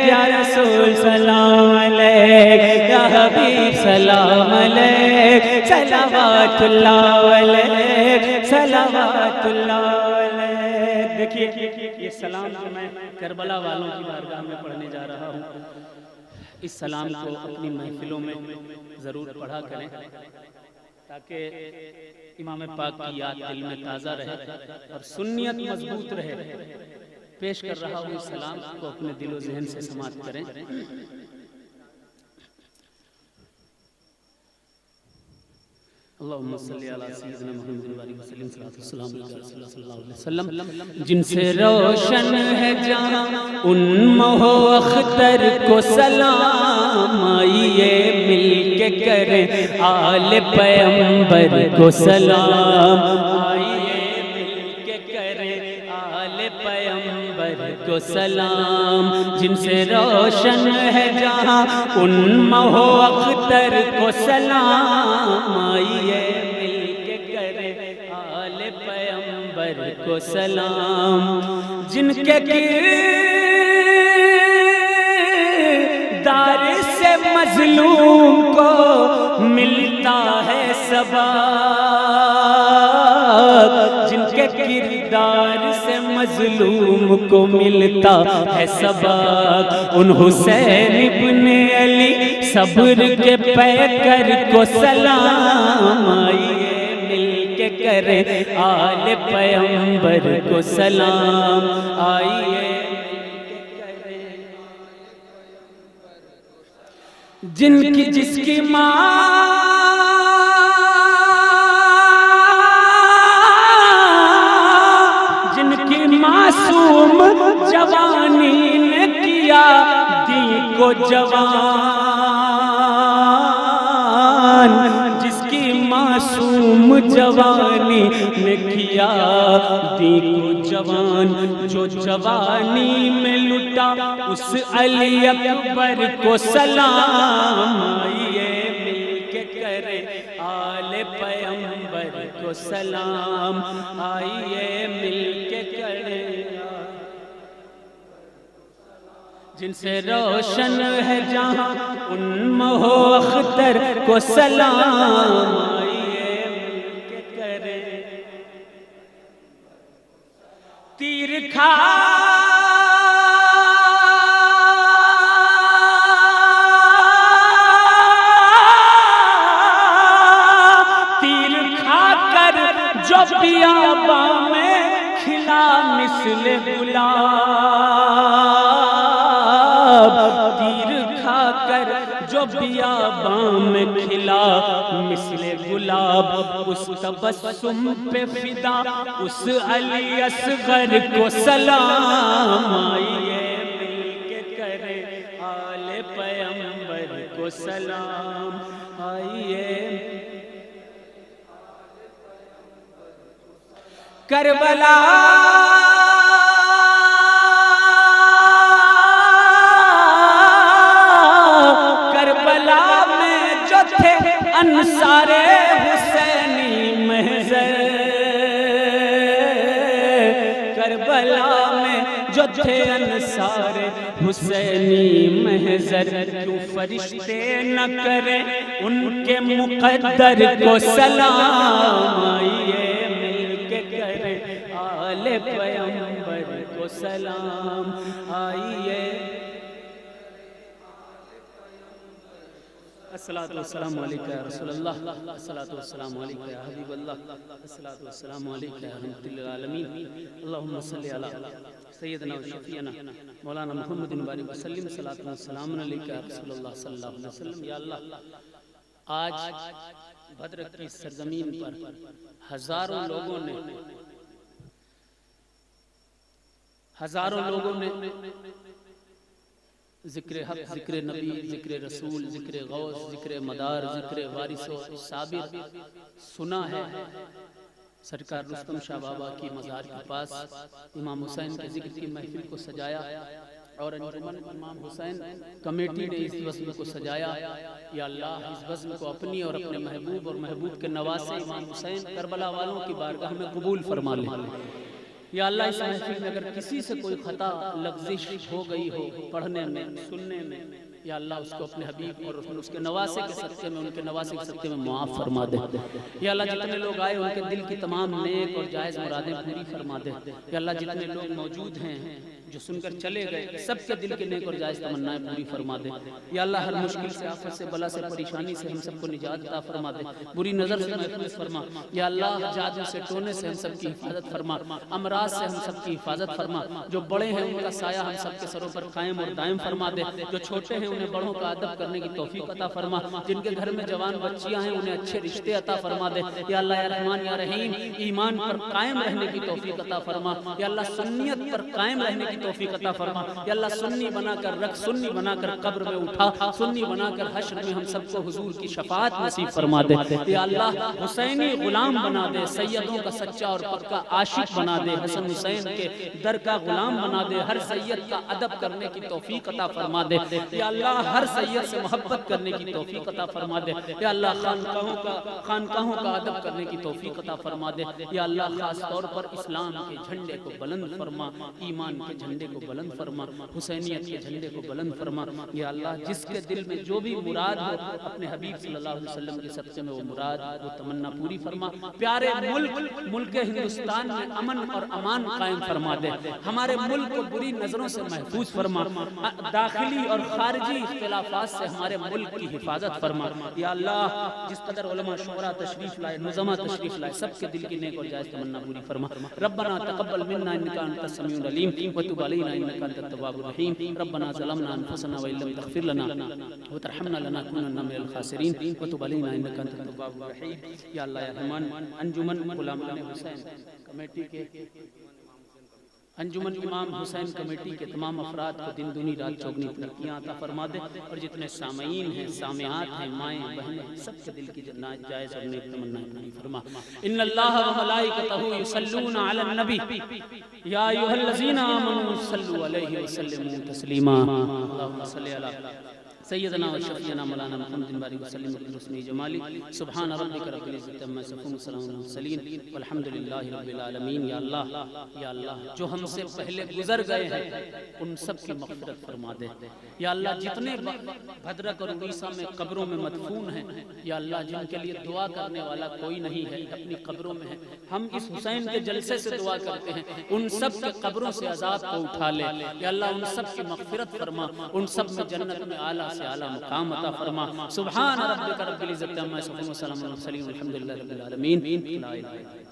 یا رسول سلام علیک، یا حبیب سلام علیک، صلوات اللہ علیک، صلوات اللہ علیک۔ دیکھیے یہ سلام جو میں کربلا والوں کی بارگاہ میں پڑھنے جا رہا ہوں، اس سلام کو اپنی محفلوں میں ضرور پڑھا کریں تاکہ امام پاک کی یاد دل میں تازہ رہے اور سنیت مضبوط رہے۔ پیش کر رہا ہوں اس سلام کو اپنے دل و ذہن سے سماعت کریں۔ اللہم صلی علی سیدنا محمد وآلہ وسلم، صلی اللہ علیہ وسلم۔ جن سے روشن ہے جہاں ان مہ و اختر کو سلام، آئیے مل کے کریں آل پیغمبر کو سلام، آئیے مل کے کریں آل پیغمبر کو سلام۔ جن سے روشن ہے جہاں ان مہ و اختر کو سلام، آئیے مل کے کریں آل پیغمبر کو سلام۔ جن کے کردار سے مظلوم کو ملتا ہے ثبات، جن کے کردار سے مظلوم کو ملتا ہے ثبات، ان حسین ابن علی صبر کے پیکر کو سلام، آئیے مل کے کریں آل پیغمبر کو سلام، آئیے جن کی جس کی ماں جن کی معصوم جوانی نے کیا دین کو جوان، جس کی معصوم جوانی نے کیا دین کو جوان، جو جوانی میں لٹا اس علی اکبر کو سلام، آئیے مل کے کریں آل پیغمبر کو سلام، آئیے مل کے کریں۔ جن سے روشن ہے جہاں ان مہ و اختر کو سلام، آئیے مل کے کریں۔ تیر کھا جو بیاباں میں کھلا مثل گلاب، تیر کھا کر جو بیاباں میں کھلا مثل گلاب، اس تبسم پہ فدا اس علی اصغر کو سلام، آئیے مل کے کریں آل پیغمبر کو سلام، آئیے کربلا کربلا میں جو تھے انصار حسینی محضر، کربلا میں جو تھے انصار حسینی محضر، کیوں فرشتے نہ کریں ان کے مقدر کو سلام، آئیے آل پیغمبر کو سلام، آئیے الصلاۃ والسلام علیکہ یا رسول اللہ، الصلاۃ والسلام علیکہ یا حبیب اللہ، الصلاۃ والسلام علیکہ یا رحمۃ للعالمین۔ اللہم صلی علی سیدنا و شفیعنا مولانا محمد وآلہ وسلم، الصلاۃ والسلام علیکہ یا رسول اللہ صلی اللہ علیہ وسلم۔ یا اللہ، آج بدر کی سرزمین پر ہزاروں لوگوں نے ذکر حق، ذکر نبی، ذکر رسول، ذکر غوث، ذکر مدار، ذکر وارث و صابر سنا ہے۔ سرکار رستم شاہ بابا کی مزار کے پاس امام حسین کے ذکر کی محفل کو سجایا اور انجمن امام حسین کمیٹی نے اس وزن کو سجایا۔ یا اللہ، اس وزن کو اپنی اور اپنے محبوب اور محبوب کے نواسے امام حسین کربلا والوں کی بارگاہ میں قبول فرما لے۔ یا اللہ اس محفل میں اگر کسی سے کوئی خطا لغزش ہو گئی ہو پڑھنے میں سننے میں، یا اللہ اس کو اپنے حبیب اور اس کے نواسے کے صدقے میں، ان کے نواسے کے صدقے میں معاف فرما دے۔ یا اللہ جتنے لوگ آئے ان کے دل کی تمام نیک اور جائز مرادیں پوری فرما دے۔ یا اللہ جتنے لوگ موجود ہیں جو سن کر چلے گئے، سب کے دل کے نیک اور جائز تمنائیں پوری فرما دے۔ یا اللہ ہر مشکل سے، آفت سے، بلا سے، پریشانی سے ہم سب کو نجات عطا فرما دے، بری نظر سے محفوظ فرما۔ یا اللہ جادو سے، ٹونے سے ہم سب کی حفاظت فرما، امراض سے ہم سب کی حفاظت فرما۔ جو بڑے ہیں ان کا سایہ ہم سب کے سروں پر قائم اور دائم فرما دے، جو چھوٹے ہیں انہیں بڑوں کا ادب کرنے کی توفیق عطا فرما، جن کے گھر میں جوان بچیاں ہیں انہیں اچھے رشتے عطا فرما دے۔ یا اللہ یا رحمان یا رحیم ایمان پر قائم رہنے کی توفیق عطا فرما۔ یا اللہ سنیت پر قائم رہنے کی توفیق عطا فرما۔ یا اللہ سنی بنا کر رکھ، سنی بنا کر قبر میں اٹھا، سنی بنا کر حشر میں ہم سب کو حضور کی شفاعت نصیب فرما دے۔ یا اللہ حسینی غلام بنا دے، سیدوں کا سچا اور پکا عاشق بنا دے، حسن حسین کے در کا غلام بنا دے، ہر سید کا ادب کرنے کی توفیق عطا فرما دے۔ یا اللہ ہر سید سے محبت کرنے کی توفیق عطا فرما دے۔ یا اللہ خانقاہوں کا ادب کرنے کی توفیق عطا فرما دے۔ یا اللہ خاص طور پر اسلام کے جھنڈے کو بلند فرما، ایمان کے جھنڈے کو بلند فرما، حسینیت کے جھنڈے کو بلند فرما۔ یا اللہ جس کے دل میں جو بھی مراد ہو اپنے حبیب صلی اللہ علیہ وسلم کے صدقے میں وہ مراد، وہ تمنا پوری فرما۔ پیارے ملک ہندوستان میں امن اور امان قائم فرما دے، ہمارے ملک کو بری نظروں سے محفوظ فرما، داخلی اور خارجی اختلافات سے ہمارے ملک کی حفاظت فرما۔ یا اللہ جس قدر علماء شعراء تشریف لائے، نظماء تشریف لائے، سب کے دل کی نیک اور جائز تمنا پوری فرما۔ ربنا تقبل منا انک انت السمیع العلیم وتب علینا انک انت التواب الرحیم۔ ربنا ظلمنا انفسنا وان لم تغفر لنا وترحمنا لنكونن من الخاسرین وتب علینا انک انت التواب الرحیم۔ یا اللہ یا رحمان انجمن غلامان حسین کمیٹی کے، انجمن امام حسین کمیٹی کے تمام افراد کو دن دنی رات چوگنی ترقیاں عطا فرما دے، اور جتنے سامعین ہیں، سامعات ہیں، مائیں بہنیں، سب کے دل کی جائز اور نیک تمنائیں پوری فرما۔ ان اللہ و ملائکتہ یصلون علی النبی یا ایھا الذین آمنوا صلوا علیہ وسلموا تسلیما۔ اللہم صلی علی سیدنا و شفیعنا مولانا محمد بارک وسلم بحسن جمالی۔ سبحان ربک رب العزۃ عما یصفون وسلام علی المرسلین والحمد للہ رب العالمین۔ یا اللہ جو ہم سے پہلے گزر گئے ہیں ان سب کی مغفرت فرما دے۔ یا اللہ جتنے بھدرک اور اڑیسہ میں قبروں میں مدفون ہیں، یا اللہ جن کے لیے دعا کرنے والا کوئی نہیں ہے، اپنی قبروں میں ہیں، ہم اس حسین کے جلسے سے دعا کرتے ہیں ان سب کے قبروں سے عذاب کو اٹھا لے۔ یا اللہ ان سب کی مغفرت فرما، ان سب میں جنت میں اعلیٰ سے اعلیٰ مقام عطا فرما۔ سبحان ربک رب العزۃ عما یصفون وسلام علی المرسلین والحمد للہ رب العالمین۔ لا الہ الا اللہ۔